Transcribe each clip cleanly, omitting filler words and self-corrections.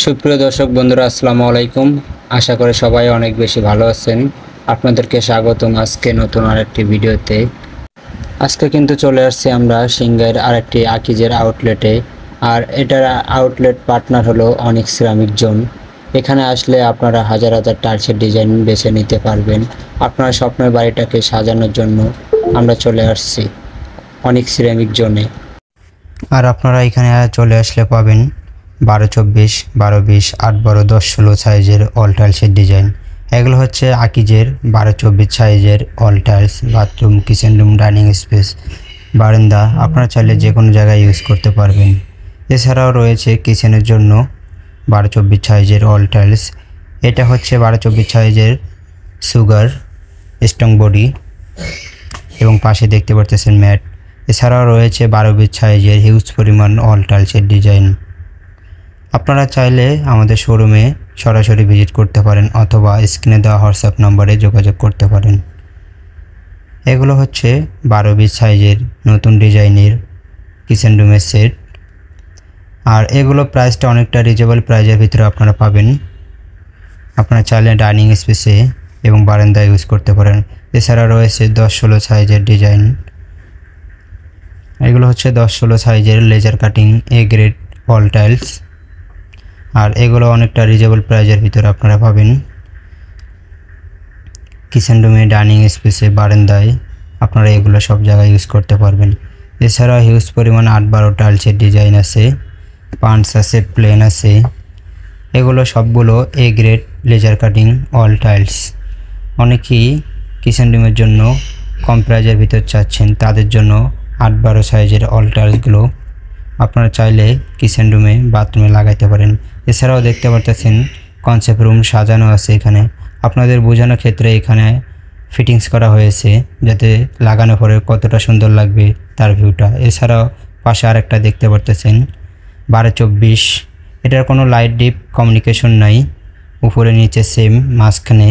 সুপ্রিয় দর্শক বন্ধুরা, আসসালামু আলাইকুম। আশা করি সবাই অনেক বেশি ভালো আছেন। আপনাদেরকে স্বাগতম আজকে নতুন আরেকটি ভিডিওতে। আজকে কিন্তু চলে আসছি আমরা সিংহের আরেকটি আকিজের আউটলেটে। আর এটার আউটলেট পার্টনার হলো অনিক সিরামিক জোন। এখানে আসলে আপনারা হাজার হাজার টাইলসের ডিজাইন বেছে নিতে পারবেন। আপনার স্বপ্নের বাড়িটাকে সাজানোর জন্য আমরা চলে আসছি অনিক সিরামিক জোনে। আর আপনারা এখানে চলে আসলে পাবেন 12-24, 12-20, 8-12, 10-16 সাইজের অল টাইলসের ডিজাইন। এগুলো হচ্ছে আকিজের 12-24 সাইজের wall tiles. Bathroom, kitchen room, dining space, বারান্দা আপনারা চাইলে যে কোনো জায়গায় ইউজ করতে পারবেন। এছাড়াও রয়েছে কিচেনের জন্য 12-24 সাইজের অল টাইলস। এটা হচ্ছে 12-24 সাইজের সুগার স্ট্রং বডি এবং পাশে দেখতে পাচ্ছেন ম্যাট। এছাড়াও রয়েছে 12-20 সাইজের হিউজ পরিমাণ অল টাইলসের ডিজাইন। আপনারা চাইলে আমাদের শোরুমে সরাসরি ভিজিট করতে পারেন অথবা স্ক্রিনে দেওয়া হোয়াটসঅ্যাপ নম্বরে যোগাযোগ করতে পারেন। এগুলো হচ্ছে 12-20 সাইজের নতুন ডিজাইনের কিচেন রুমের সেট। আর এগুলো প্রাইসটা অনেকটা রিজনেবল প্রাইসের ভিতরে আপনারা পাবেন। আপনারা চাইলে ডাইনিং স্পেসে এবং বারান্দায় ইউজ করতে পারেন। এছাড়া রয়েছে 10-16 সাইজের ডিজাইন। এগুলো হচ্ছে 10-16 সাইজের laser cutting A grade wall tiles. আর এগুলো অনেকটা রিজনেবল প্রাইসের ভিতরে আপনারা পাবেন। কিচেন রুমে, ডাইনিং স্পেসে, বারান্দায় আপনারা এগুলো সব জায়গায় ইউজ করতে পারবেন। এছাড়া হিউজ পরিমাণ 8-12 টাইলসের ডিজাইন আছে, পাঞ্চ আছে, প্লেন আছে। এগুলো সবগুলো A grade laser cutting all tiles. অনেকেই কিচেন রুমের জন্য কম প্রাইসের ভিতর চাচ্ছেন, তাদের জন্য 8-12 সাইজের অল টাইলসগুলো আপনারা চাইলে কিচেন রুমে, বাথরুমে লাগাইতে পারেন। এছাড়াও দেখতে পাচ্ছেন কনসেপ্ট রুম সাজানো আছে এখানে। আপনাদের বোঝানোর ক্ষেত্রে এখানে ফিটিংস করা হয়েছে যাতে লাগানোর পরে কতটা সুন্দর লাগবে তার ভিউটা। এছাড়াও পাশে আরেকটা দেখতে পাচ্ছেন 12-24। এটার কোনো লাইট ডিপ কমিউনিকেশন নাই, উপরে নিচে সেম, মাঝখানে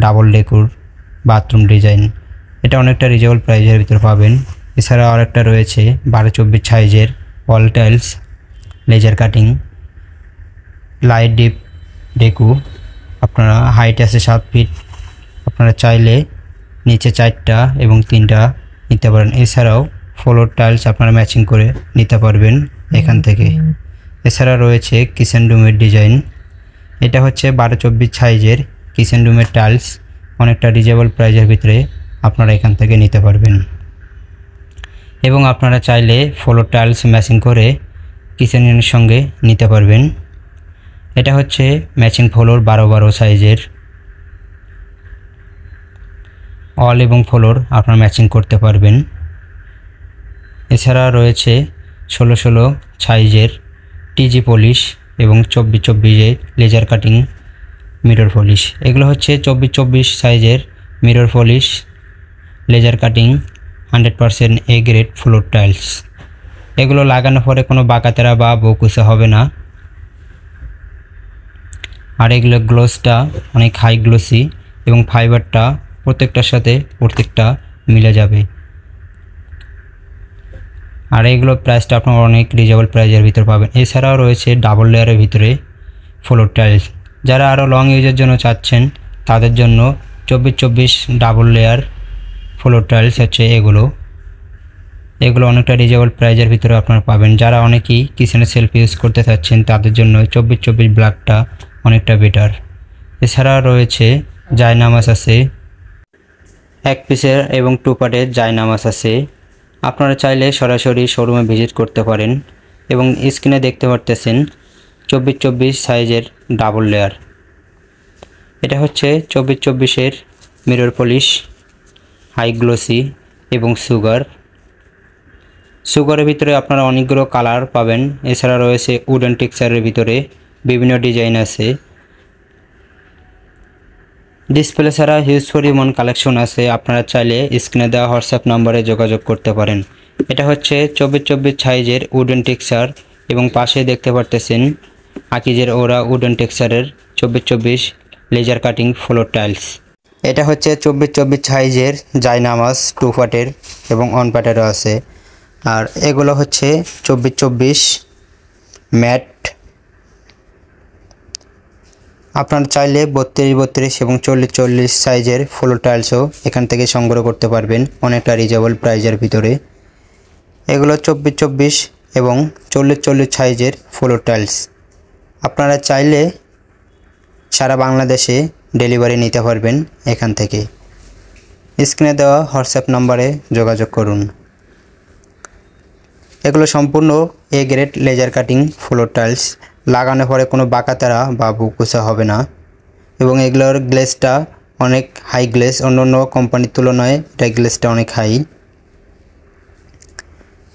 ডাবল ডেকুর বাথরুম ডিজাইন। এটা অনেকটা রিজনেবল প্রাইসের ভিতরে পাবেন। এছাড়াও আরেকটা রয়েছে 12-24 সাইজের wall tiles laser cutting light deep ডেকু। আপনারা হাইট আছে 7 ফিট। আপনারা চাইলে নিচে 4টা এবং 3টা নিতে পারেন। এছাড়াও ফ্লোর টাইলস আপনারা ম্যাচিং করে নিতে পারবেন এখান থেকে। এছাড়া রয়েছে কিচেন রুমের ডিজাইন। এটা হচ্ছে 12-24 সাইজের কিচেন রুমের টাইলস। অনেকটা রিজনেবল প্রাইসের ভিতরে আপনারা এখান থেকে নিতে পারবেন। এবং আপনারা চাইলে ফ্লোর টাইলস ম্যাচিং করে কিচেনের সঙ্গে নিতে পারবেন। এটা হচ্ছে ম্যাচিং ফ্লোর 12-12 সাইজের অল এবং ফ্লোর আপনারা ম্যাচিং করতে পারবেন। এছাড়া রয়েছে 16-16 সাইজের টিজি পলিশ এবং 24-24 লেজার কাটিং মিরর পলিশ। এগুলো হচ্ছে 24-24 সাইজের mirror polish laser cutting 100% A grade floor tiles. এগুলো লাগানোর পরে কোনো বাঁকাতেরা বা বকুচা হবে না। আর এগুলো গ্লোসটা অনেক হাই গ্লোসি এবং ফাইবারটা প্রত্যেকটার সাথে প্রত্যেকটা মিলে যাবে। আর এগুলো প্রাইসটা আপনারা অনেক রিজনেবল প্রাইসের ভিতরে পাবেন। এছাড়াও রয়েছে ডাবল লেয়ারের ভিতরে ফ্লোর টাইলস। যারা আরও লং ইউজের জন্য চাচ্ছেন তাদের জন্য 24-24 ডাবল লেয়ার ফ্লোর টাইলস হচ্ছে এগুলো অনেকটা রিজনেবল প্রাইসের ভিতরে আপনারা পাবেন। যারা অনেকেই কিচেনে সেলফ ইউজ করতে চাচ্ছেন তাদের জন্য 24-24 ব্ল্যাকটা অনেকটা বেটার। এছাড়া রয়েছে জায়নামাজ আছে, 1 পিসের এবং 2 পার্টের জায়নামাজ আছে। আপনারা চাইলে সরাসরি শোরুমে ভিজিট করতে পারেন। এবং স্ক্রিনে দেখতে পারতেছেন 24-24 সাইজের ডাবল লেয়ার। এটা হচ্ছে 24-24-এর মিরর পলিশ হাই গ্লোসি এবং সুগারের ভিতরে আপনারা অনেকগুলো কালার পাবেন। এছাড়া রয়েছে উডেন টেক্সচারের ভিতরে বিভিন্ন ডিজাইন আছে। ডিসপ্লে ছাড়া হিউজ পরিমাণ কালেকশন আছে। আপনারা চাইলে স্ক্রিনে দেওয়া হোয়াটসঅ্যাপ নম্বরে যোগাযোগ করতে পারেন। এটা হচ্ছে 24-24 সাইজের উডেন টেক্সচার এবং পাশে দেখতে পারতেছেন আকিজের ওরা উডেন টেক্সচারের 24-24 লেজার কাটিং ফ্লোর টাইলস। এটা হচ্ছে 24-24 সাইজের জায়নামাজ 2 পার্টের এবং 1 পার্টেরও আছে। আর এগুলো হচ্ছে 24-24 ম্যাট আপনারা চাইলে 32-32 এবং 40-40 সাইজের ফ্লোর টাইলসও এখান থেকে সংগ্রহ করতে পারবেন অনেকটা রিজনেবল প্রাইজের ভিতরে। এগুলো 24-24 এবং 40-40 সাইজের ফ্লোর টাইলস। আপনারা চাইলে সারা বাংলাদেশে ডেলিভারি নিতে পারবেন এখান থেকে। স্ক্রিনে দেওয়া হোয়াটসঅ্যাপ নম্বরে যোগাযোগ করুন। এগুলো সম্পূর্ণ A grade laser cutting floor tiles, লাগানোর পরে কোনো বাঁকাতারা বা বুকুচা হবে না এবং এগুলোর গ্লেজটা অনেক হাই গ্লেজ, অন্য কোম্পানির তুলনায় এটা গ্লেজটা অনেক হাই।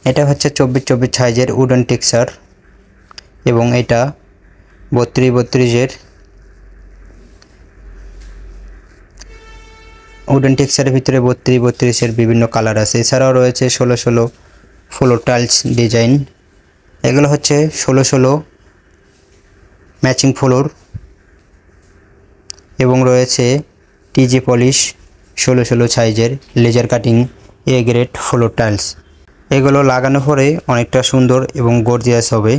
এটা হচ্ছে 24-24 সাইজের উডেন টেক্সচার এবং এটা 32-32 উডেন টেক্সচারের ভিতরে 32-32 বিভিন্ন কালার আছে। এছাড়াও রয়েছে 16-16 ফ্লোর টাইলস ডিজাইন। এগুলো হচ্ছে 16-16 ম্যাচিং ফ্লোর এবং রয়েছে টিজি পলিশ 16-16 সাইজের laser cutting A grade floor tiles. এগুলো লাগানোর পরে অনেকটা সুন্দর এবং গর্জিয়াস হবে।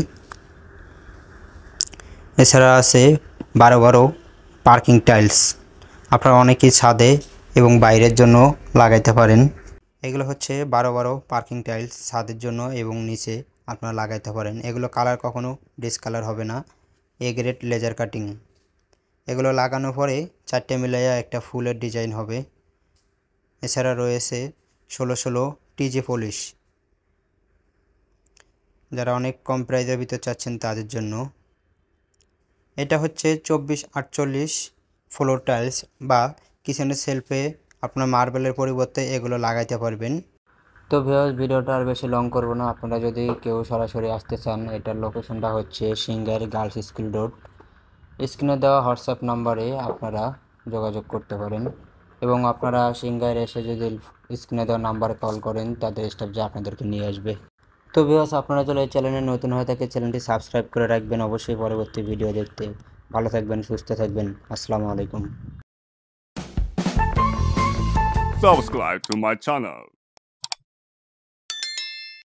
এছাড়া আছে 12-12 পার্কিং টাইলস, আপনারা অনেকেই ছাদে এবং বাইরের জন্য লাগাইতে পারেন। এগুলো হচ্ছে 12-12 পার্কিং টাইলস, ছাদের জন্য এবং নিচে আপনারা লাগাইতে পারেন। এগুলো কালার কখনো ডিসকালার হবে না, এ গ্রেড লেজার কাটিং। এগুলো লাগানোর পরে 4টে মিলাইয়া একটা ফুলের ডিজাইন হবে। এছাড়া রয়েছে 16-16 টিজি পলিশ, যারা অনেক কম প্রাইজের ভিতর চাচ্ছেন তাদের জন্য। এটা হচ্ছে 24-48 ফ্লোর টাইলস বা কিচেনের সেলফে আপনার মার্বেলের পরিবর্তে এগুলো লাগাইতে পারবেন। তো ভিউয়ার্স, ভিডিওটা আর বেশি লং করব না। আপনারা যদি কেউ সরাসরি আসতে চান, এটার লোকেশনটা হচ্ছে সিংগাইর গার্লস স্কুল রোড। স্ক্রিনে দেওয়া হোয়াটসঅ্যাপ নাম্বারে আপনারা যোগাযোগ করতে পারেন এবং আপনারা সিংগাইর এসে যদি স্ক্রিনে দেওয়া নাম্বারে কল করেন, তাদের স্টাফ যে আপনাদেরকে নিয়ে আসবে। তো ভিউয়ার্স, আপনারা যদি এই চ্যানেলে নতুন হয়ে থাকে চ্যানেলটি সাবস্ক্রাইব করে রাখবেন অবশ্যই পরবর্তী ভিডিও দেখতে। ভালো থাকবেন, সুস্থ থাকবেন। আসসালামু আলাইকুম। Subscribe to my channel.